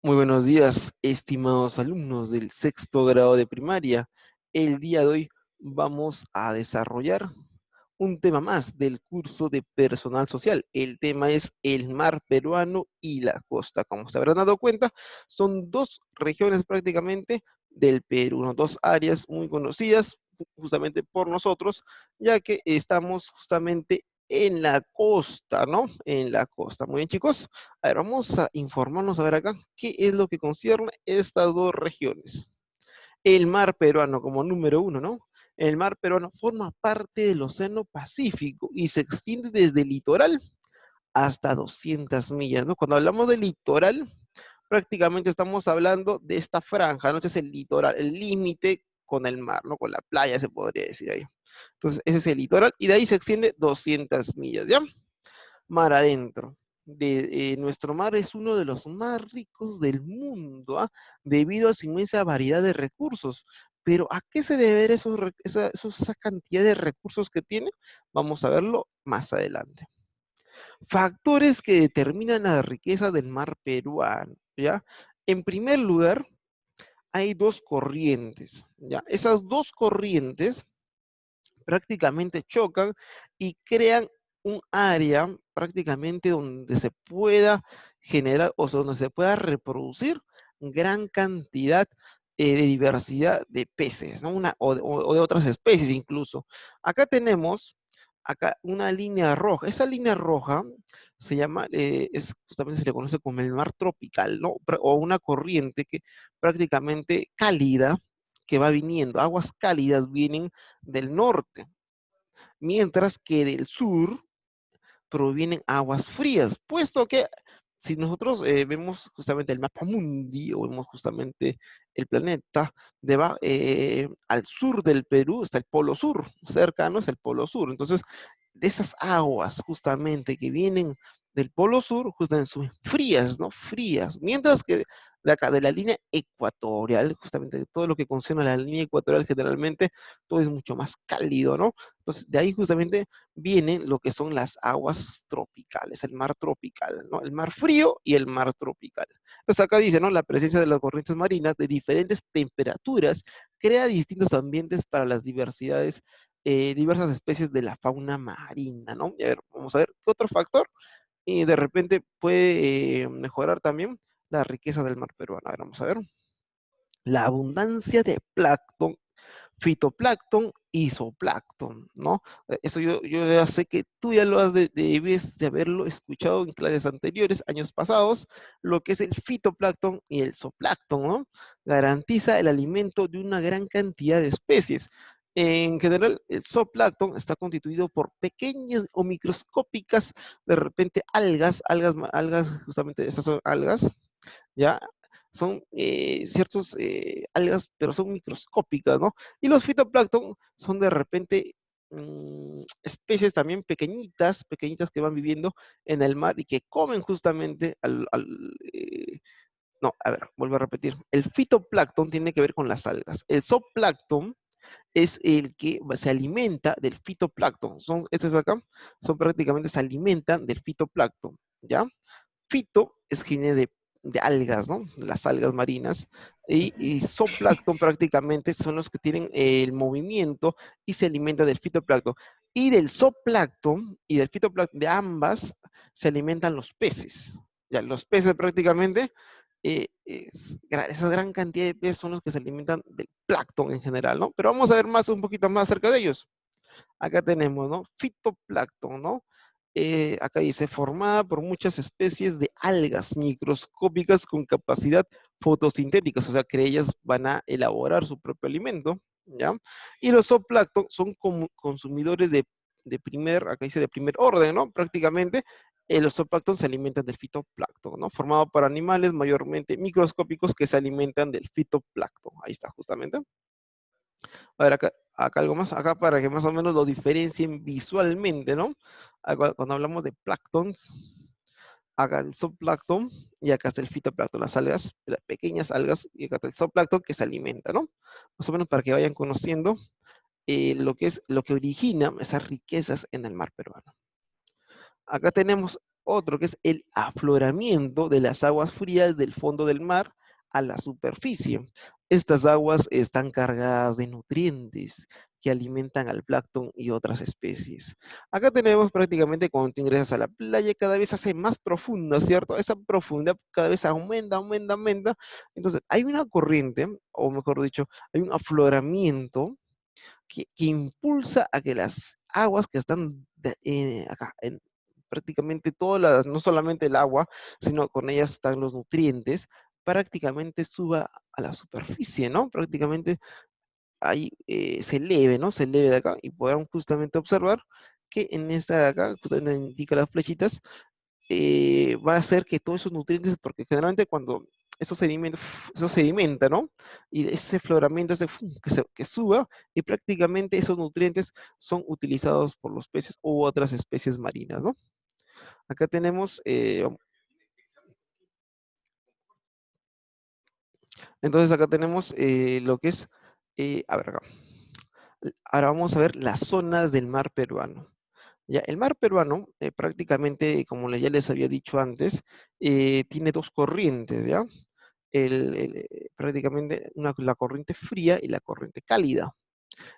Muy buenos días, estimados alumnos del sexto grado de primaria. El día de hoy vamos a desarrollar un tema más del curso de personal social. El tema es el mar peruano y la costa. Como se habrán dado cuenta, son dos regiones prácticamente del Perú, ¿no? Dos áreas muy conocidas justamente por nosotros, ya que estamos justamente en la costa, ¿no? En la costa. Muy bien, chicos. A ver, vamos a informarnos a ver acá qué es lo que concierne estas dos regiones. El mar peruano como número uno, ¿no? El mar peruano forma parte del Océano Pacífico y se extiende desde el litoral hasta 200 millas, ¿no? Cuando hablamos del litoral, prácticamente estamos hablando de esta franja, ¿no? Este es el litoral, el límite con el mar, ¿no? Con la playa se podría decir ahí. Entonces, ese es el litoral y de ahí se extiende 200 millas, ¿ya? Mar adentro. Nuestro mar es uno de los más ricos del mundo, ¿ah? Debido a su inmensa variedad de recursos. Pero ¿a qué se debe esa cantidad de recursos que tiene? Vamos a verlo más adelante. Factores que determinan la riqueza del mar peruano, ¿ya? En primer lugar, hay dos corrientes, ¿ya? Esas dos corrientes prácticamente chocan y crean un área prácticamente donde se pueda generar o sea, donde se pueda reproducir gran cantidad de diversidad de peces, ¿no? O de otras especies incluso. Acá tenemos acá una línea roja. Esa línea roja se llama, justamente se le conoce como el mar tropical, ¿no? O una corriente que prácticamente cálida que va viniendo, aguas cálidas vienen del norte, mientras que del sur provienen aguas frías, puesto que si nosotros vemos justamente el mapa mundi o vemos justamente el planeta, al sur del Perú está el polo sur, cercano es el polo sur. Entonces, de esas aguas justamente que vienen del polo sur, justamente son frías, ¿no? Frías, mientras que de acá, de la línea ecuatorial, justamente todo lo que concierne a la línea ecuatorial, generalmente todo es mucho más cálido, ¿no? Entonces, de ahí justamente vienen lo que son las aguas tropicales, el mar tropical, ¿no? El mar frío y el mar tropical. Entonces acá dice, ¿no? La presencia de las corrientes marinas de diferentes temperaturas crea distintos ambientes para las diversas especies de la fauna marina, ¿no? Y a ver, vamos a ver qué otro factor y de repente puede mejorar también la riqueza del mar peruano. A ver, vamos a ver. La abundancia de plancton, fitoplancton y zooplancton, ¿no? Eso yo ya sé que tú ya debes de haberlo escuchado en clases anteriores, años pasados, lo que es el fitoplancton y el zooplancton, ¿no? Garantiza el alimento de una gran cantidad de especies. En general, el zooplancton está constituido por pequeñas o microscópicas, de repente algas, justamente esas son algas, ¿ya? Son ciertos algas, pero son microscópicas, ¿no? Y los fitoplancton son de repente especies también pequeñitas, pequeñitas que van viviendo en el mar y que comen justamente no, a ver, vuelvo a repetir. El fitoplancton tiene que ver con las algas. El zooplancton es el que se alimenta del fitoplancton. Estos acá son prácticamente se alimentan del fitoplancton, ¿ya? Fito es gine de algas, ¿no? Las algas marinas. Y zooplancton prácticamente son los que tienen el movimiento y se alimentan del fitoplancton. Y del zooplancton y del fitoplancton, de ambas, se alimentan los peces. Ya, los peces prácticamente, esa gran cantidad de peces son los que se alimentan del plancton en general, ¿no? Pero vamos a ver un poquito más acerca de ellos. Acá tenemos, ¿no? Fitoplancton, ¿no? Acá dice, formada por muchas especies de algas microscópicas con capacidad fotosintética, o sea, que ellas van a elaborar su propio alimento, ¿ya? Y los zooplancton son como consumidores acá dice de primer orden, ¿no? Prácticamente los zooplancton se alimentan del fitoplancton, ¿no? Formado por animales mayormente microscópicos que se alimentan del fitoplancton. Ahí está, justamente. A ver, acá algo más, acá para que más o menos lo diferencien visualmente, ¿no? Cuando hablamos de planctons, acá el zooplancton y acá está el fitoplancton, las algas, las pequeñas algas, y acá está el zooplancton que se alimenta, ¿no? Más o menos para que vayan conociendo lo que origina esas riquezas en el mar peruano. Acá tenemos otro que es el afloramiento de las aguas frías del fondo del mar a la superficie. Estas aguas están cargadas de nutrientes que alimentan al plancton y otras especies. Acá tenemos prácticamente cuando tú ingresas a la playa, cada vez se hace más profunda, ¿cierto? Esa profundidad cada vez aumenta, aumenta, aumenta. Entonces, hay una corriente, o mejor dicho, hay un afloramiento que impulsa a que las aguas que están acá, prácticamente todas las, no solamente el agua, sino con ellas están los nutrientes, prácticamente suba a la superficie, ¿no? Prácticamente ahí se eleve, ¿no? Se eleve de acá y podrán justamente observar que en esta de acá, justamente indica las flechitas, va a hacer que todos esos nutrientes, porque generalmente cuando esos sedimentos, eso sedimenta, ¿no? Y ese floramiento hace que suba y prácticamente esos nutrientes son utilizados por los peces u otras especies marinas, ¿no? Acá tenemos, entonces acá tenemos lo que es, a ver acá. Ahora vamos a ver las zonas del mar peruano. Ya, el mar peruano, prácticamente, como ya les había dicho antes, tiene dos corrientes, ¿ya? Prácticamente la corriente fría y la corriente cálida.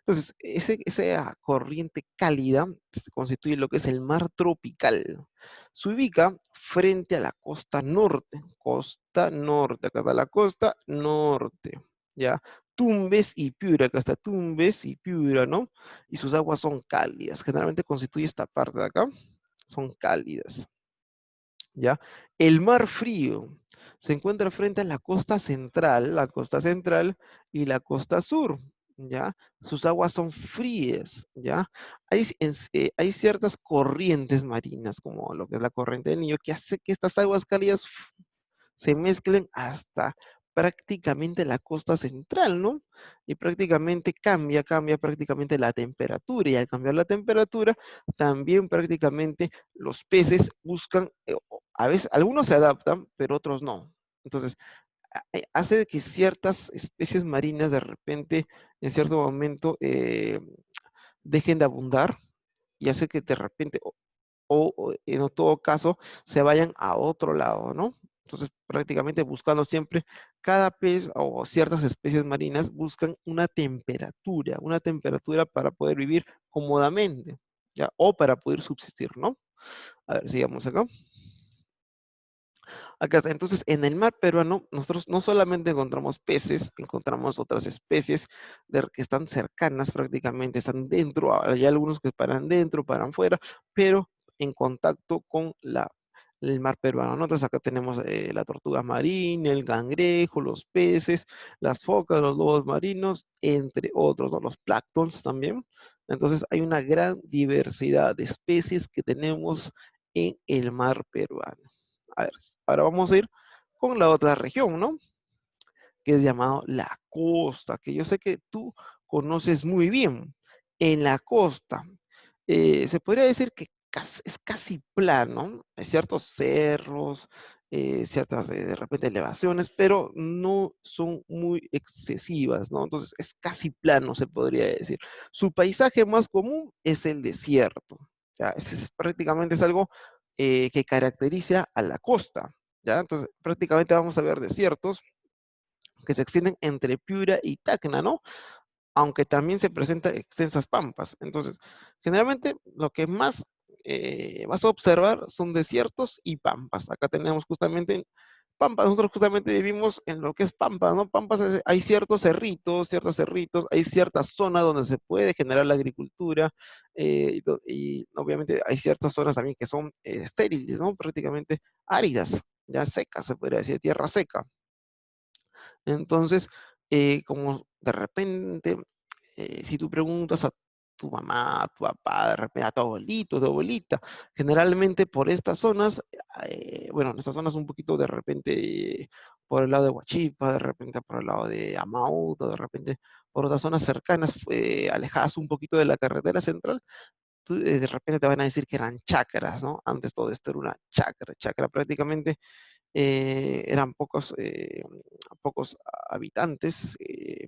Entonces, esa corriente cálida se constituye lo que es el mar tropical. Se ubica frente a la costa norte, acá está la costa norte, ¿ya? Tumbes y Piura, acá está Tumbes y Piura, ¿no? Y sus aguas son cálidas. Generalmente constituye esta parte de acá, son cálidas. ¿Ya? El mar frío se encuentra frente a la costa central y la costa sur, ¿ya? Sus aguas son frías, ¿ya? Hay ciertas corrientes marinas, como lo que es la corriente del Niño, que hace que estas aguas cálidas se mezclen hasta prácticamente la costa central, ¿no? Y prácticamente cambia prácticamente la temperatura, y al cambiar la temperatura, también prácticamente los peces buscan, a veces, algunos se adaptan, pero otros no. Entonces, hace que ciertas especies marinas de repente, en cierto momento, dejen de abundar, y hace que de repente, o en todo caso se vayan a otro lado, ¿no? Entonces, prácticamente buscando siempre, cada pez o ciertas especies marinas buscan una temperatura para poder vivir cómodamente, ¿ya? O para poder subsistir, ¿no? A ver, sigamos acá. Acá está. Entonces, en el mar peruano, nosotros no solamente encontramos peces, encontramos otras especies que están cercanas prácticamente, están dentro, hay algunos que paran dentro, paran fuera, pero en contacto con el mar peruano, ¿no? Entonces acá tenemos la tortuga marina, el cangrejo, los peces, las focas, los lobos marinos, entre otros, ¿no? Los planctons también. Entonces hay una gran diversidad de especies que tenemos en el mar peruano. A ver, ahora vamos a ir con la otra región, ¿no? Que es llamado la costa, que yo sé que tú conoces muy bien. En la costa, se podría decir que es casi plano, hay ciertos cerros, ciertas de repente elevaciones, pero no son muy excesivas, ¿no? Entonces es casi plano, se podría decir. Su paisaje más común es el desierto, ¿ya? Prácticamente es algo que caracteriza a la costa, ¿ya? Entonces prácticamente vamos a ver desiertos que se extienden entre Piura y Tacna, ¿no? Aunque también se presentan extensas pampas. Entonces, generalmente lo que más vas a observar son desiertos y pampas. Acá tenemos justamente pampas. Nosotros justamente vivimos en lo que es pampas, ¿no? Pampas, hay ciertos cerritos, hay ciertas zonas donde se puede generar la agricultura, y obviamente hay ciertas zonas también que son estériles, ¿no? Prácticamente áridas, ya secas, se podría decir, tierra seca. Entonces, como de repente, si tú preguntas a tu mamá, a tu papá, de repente a tu abuelita, generalmente por estas zonas, bueno, en estas zonas un poquito de repente por el lado de Huachipa, de repente por el lado de Amauto, de repente por otras zonas cercanas, alejadas un poquito de la carretera central, de repente te van a decir que eran chacras, ¿no? Antes todo esto era una chacra, chacra prácticamente eran pocos habitantes,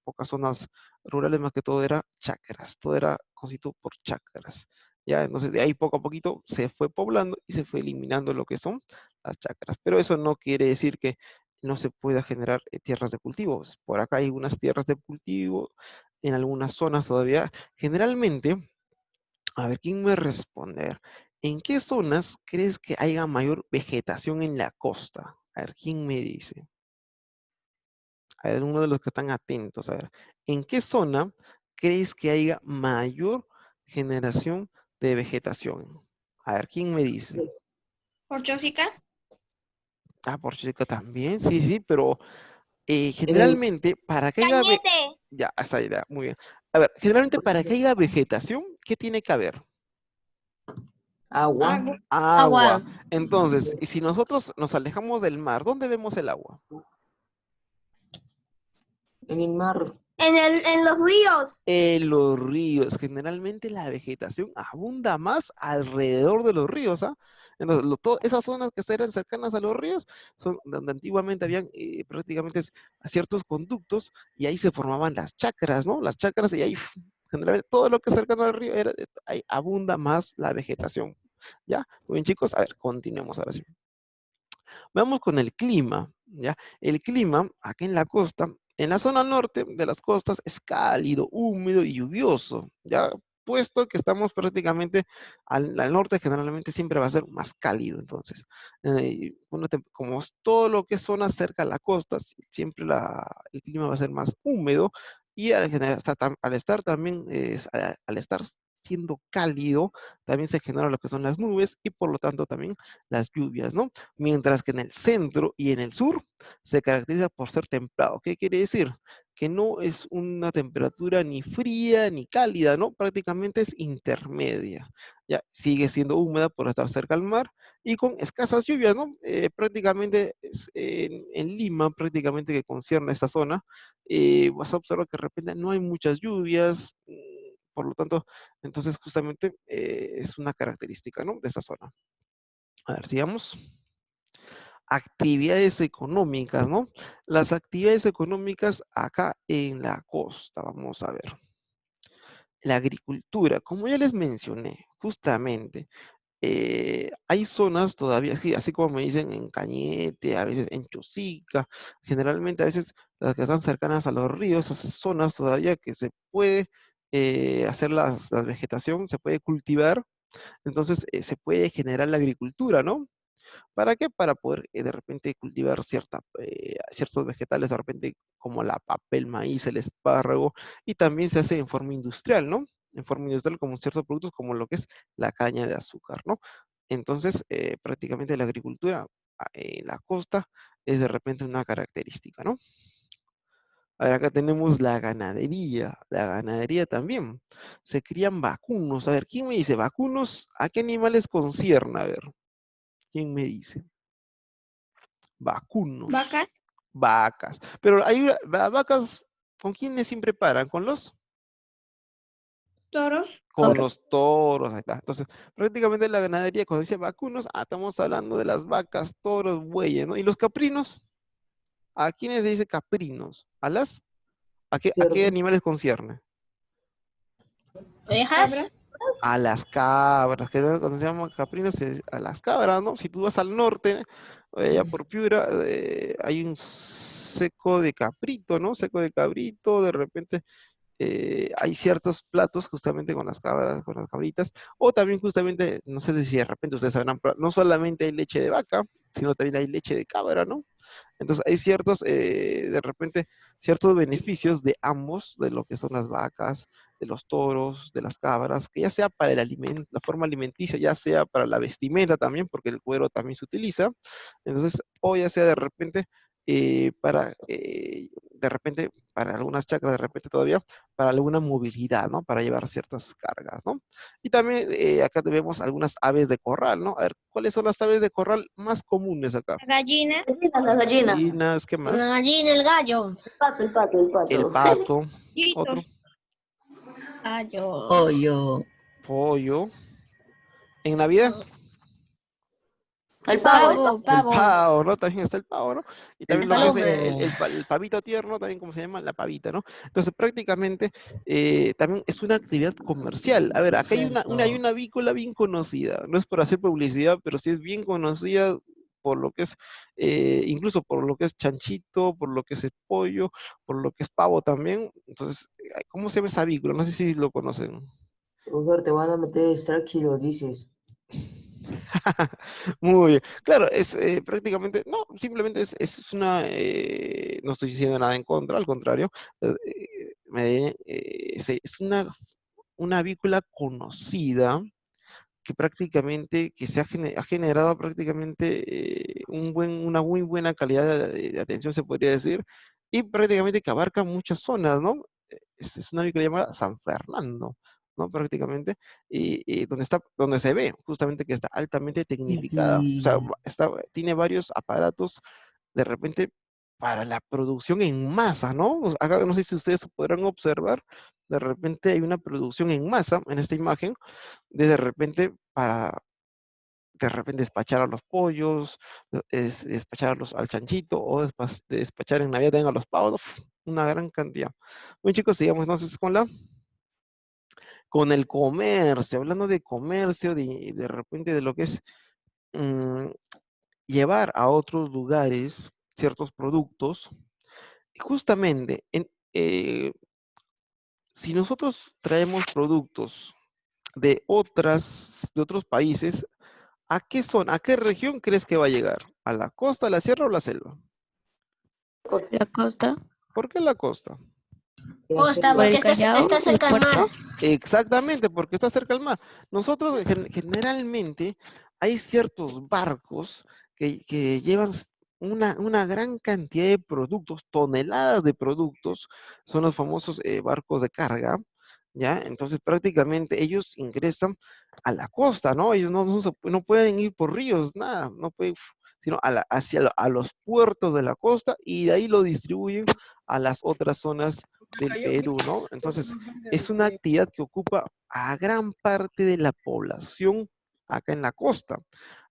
pocas zonas rurales, más que todo era chacras, todo era constituido por chacras. Ya, entonces de ahí poco a poquito se fue poblando y se fue eliminando lo que son las chacras. Pero eso no quiere decir que no se pueda generar tierras de cultivos. Por acá hay unas tierras de cultivo en algunas zonas todavía. Generalmente, a ver, ¿quién me va a responder? ¿En qué zonas crees que haya mayor vegetación en la costa? A ver, ¿quién me dice? A ver, uno de los que están atentos, a ver. ¿En qué zona crees que haya mayor generación de vegetación? A ver, ¿quién me dice? ¿Por Chosica? Ah, por Chica también, sí, sí, pero En el generalmente para que haya... Cañete. Ya, esa idea, muy bien. A ver, generalmente para que haya vegetación, ¿qué tiene que haber? agua, Agua. Agua. Entonces, y si nosotros nos alejamos del mar, ¿dónde vemos el agua? en el mar, En los ríos. En los ríos. Generalmente la vegetación abunda más alrededor de los ríos, ¿ah? Entonces, esas zonas que eran cercanas a los ríos son donde antiguamente habían prácticamente ciertos conductos y ahí se formaban las chacras, ¿no? Las chacras y ahí generalmente todo lo que es cercano al río ahí abunda más la vegetación. ¿Ya? Muy bien, chicos. A ver, continuemos ahora sí. Vamos con el clima, ¿ya? El clima, aquí en la costa, en la zona norte de las costas, es cálido, húmedo y lluvioso, ¿ya? Puesto que estamos prácticamente al norte, generalmente siempre va a ser más cálido, entonces, como es todo lo que es zona cerca a la costa, siempre el clima va a ser más húmedo, y al estar también, al estar siendo cálido, también se generan lo que son las nubes, y por lo tanto también las lluvias, ¿no? Mientras que en el centro y en el sur se caracteriza por ser templado. ¿Qué quiere decir? Que no es una temperatura ni fría ni cálida, ¿no? Prácticamente es intermedia. Ya sigue siendo húmeda por estar cerca al mar y con escasas lluvias, ¿no? Prácticamente en Lima, prácticamente que concierne esta zona, vas a observar que de repente no hay muchas lluvias, por lo tanto, entonces justamente es una característica, ¿no? De esta zona. A ver, sigamos. Actividades económicas, ¿no? Las actividades económicas acá en la costa, vamos a ver. La agricultura, como ya les mencioné, justamente, hay zonas todavía, sí, así como me dicen en Cañete, a veces en Chosica, generalmente a veces las que están cercanas a los ríos, esas zonas todavía que se puede hacer la vegetación, se puede cultivar, entonces se puede generar la agricultura, ¿no? ¿Para qué? Para poder de repente cultivar ciertos vegetales, de repente como la papa, el maíz, el espárrago, y también se hace en forma industrial, ¿no? En forma industrial como ciertos productos como lo que es la caña de azúcar, ¿no? Entonces, prácticamente la agricultura en la costa es de repente una característica, ¿no? A ver, acá tenemos la ganadería también. Se crían vacunos. A ver, ¿quién me dice vacunos? ¿A qué animales concierne? A ver, ¿quién me dice? Vacunos, Vacas. vacas. Pero hay vacas, ¿con quiénes siempre paran? Toros. Con los toros, ahí está. Entonces, prácticamente la ganadería, cuando dice vacunos, estamos hablando de las vacas, toros, bueyes, ¿no? Y los caprinos, ¿a quiénes se dice caprinos? ¿A qué ¿cierto? animales concierne? Cabras. A las cabras, que cuando se llama caprinos, a las cabras, ¿no? Si tú vas al norte, allá por Piura, hay un seco de caprito, ¿no? Seco de cabrito, de repente hay ciertos platos justamente con las cabras, con las cabritas, o también justamente, no sé si de repente ustedes sabrán, pero no solamente hay leche de vaca, sino también hay leche de cabra, ¿no? Entonces hay de repente, ciertos beneficios de ambos, de lo que son las vacas, de los toros, de las cabras, que ya sea para el alimento, la forma alimenticia, ya sea para la vestimenta también, porque el cuero también se utiliza, entonces, o ya sea de repente, para algunas chacras, de repente todavía, para alguna movilidad, ¿no? Para llevar ciertas cargas, ¿no? Y también acá tenemos algunas aves de corral, ¿no? A ver, ¿cuáles son las aves de corral más comunes acá? La gallina. La gallina, Gallinas, ¿qué La más? gallina, el gallo. el El pato. pato, otro, Chitos. Gallo. Pollo, pollo. En Navidad, El pavo. Pavo, El pavo. pavo, ¿no? También está el pavo, ¿no? Y también lo que es palomo. el pavito tierno, también como se llama, la pavita, ¿no? Entonces, prácticamente, también es una actividad comercial. A ver, acá hay una avícola bien conocida. No es por hacer publicidad, pero sí es bien conocida por lo que es, incluso por lo que es chanchito, por lo que es el pollo, por lo que es pavo también. Entonces, ¿cómo se llama esa avícola? No sé si lo conocen. Profesor, te van a meter extract si lo dices. Muy bien. Claro, es prácticamente, no, simplemente es una, no estoy diciendo nada en contra, al contrario, es una avícola conocida que prácticamente, que ha generado prácticamente una muy buena calidad de atención, se podría decir, y prácticamente que abarca muchas zonas, ¿no? Es una avícola llamada San Fernando, ¿no? Prácticamente, y donde se ve justamente que está altamente tecnificada, o sea, tiene varios aparatos de repente para la producción en masa, ¿no? Acá no sé si ustedes podrán observar, de repente hay una producción en masa en esta imagen, de repente para de repente despachar a los pollos, despachar al chanchito o despachar en Navidad también a los pavos, una gran cantidad. Bueno chicos, sigamos entonces con el comercio, hablando de comercio, de repente de lo que es mm, llevar a otros lugares ciertos productos. Justamente, si nosotros traemos productos de otros países, ¿a qué zona, a qué región crees que va a llegar? ¿A la costa, a la sierra o la selva? La costa. ¿Por qué la costa? Costa, Por porque está cerca del mar. Exactamente, porque está cerca del mar. Nosotros generalmente hay ciertos barcos que llevan una gran cantidad de productos, toneladas de productos, son los famosos barcos de carga, ¿ya? Entonces prácticamente ellos ingresan a la costa, ¿no? Ellos no pueden ir por ríos, nada, no pueden, sino a los puertos de la costa y de ahí lo distribuyen a las otras zonas del Perú, ¿no? Entonces, es una actividad que ocupa a gran parte de la población acá en la costa.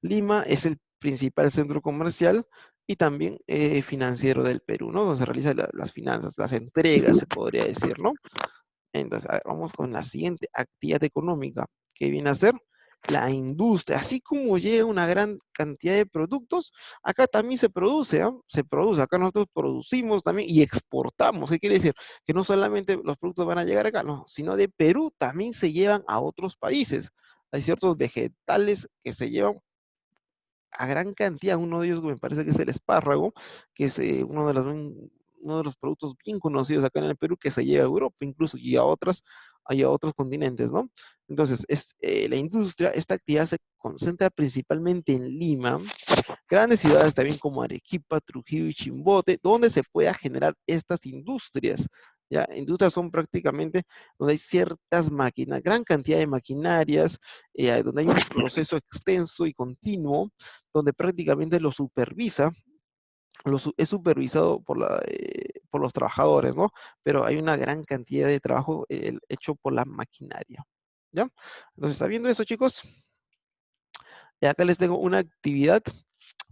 Lima es el principal centro comercial y también financiero del Perú, ¿no? Donde se realizan las finanzas, las entregas, se podría decir, ¿no? Entonces, a ver, vamos con la siguiente actividad económica, que viene a ser la industria. Así como llega una gran cantidad de productos, acá también se produce, ¿ah? Se produce, acá nosotros producimos también y exportamos. ¿Qué quiere decir? Que no solamente los productos van a llegar acá, no, sino de Perú también se llevan a otros países. Hay ciertos vegetales que se llevan a gran cantidad. Uno de ellos me parece que es el espárrago, que es uno de los productos bien conocidos acá en el Perú que se lleva a Europa incluso y a otros continentes, ¿no? Entonces, la industria, esta actividad se concentra principalmente en Lima, grandes ciudades también como Arequipa, Trujillo y Chimbote, donde se pueda generar estas industrias. ¿Ya? Industrias son prácticamente donde hay ciertas máquinas, gran cantidad de maquinarias, donde hay un proceso extenso y continuo, donde prácticamente lo supervisa, es supervisado por los trabajadores, ¿no? Pero hay una gran cantidad de trabajo hecho por la maquinaria. ¿Ya? Entonces, sabiendo eso, chicos, acá les tengo una actividad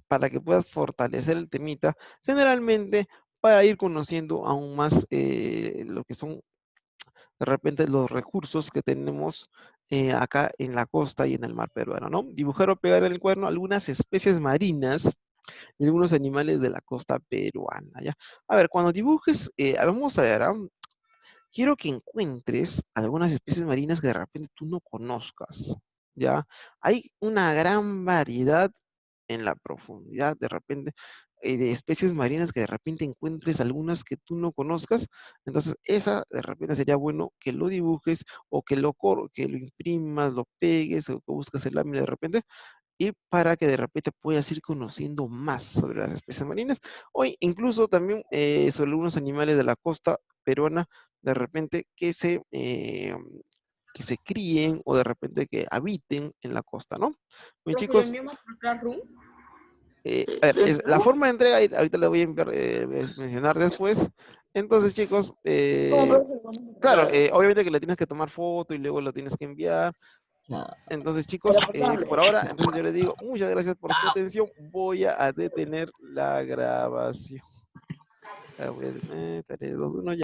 para que puedas fortalecer el temita, generalmente para ir conociendo aún más lo que son de repente los recursos que tenemos acá en la costa y en el mar peruano, ¿no? Dibujar o pegar en el cuaderno algunas especies marinas y algunos animales de la costa peruana, ¿ya? A ver, cuando dibujes, vamos a ver, ¿ah? Quiero que encuentres algunas especies marinas que de repente tú no conozcas, ¿ya? Hay una gran variedad en la profundidad, de repente, de especies marinas que de repente encuentres algunas que tú no conozcas, entonces esa de repente sería bueno que lo dibujes o que lo imprimas, lo pegues o que busques el lámina de repente, y para que de repente puedas ir conociendo más sobre las especies marinas, o incluso también sobre algunos animales de la costa peruana, de repente que se críen o de repente que habiten en la costa, ¿no? Bueno, chicos, a ver, la forma de entrega, ahorita la voy a mencionar después. Entonces, chicos, claro, obviamente que le tienes que tomar foto y luego lo tienes que enviar. Entonces, chicos, por ahora, entonces yo les digo, muchas gracias por su atención. Voy a detener la grabación. 3, 2, 1, ya.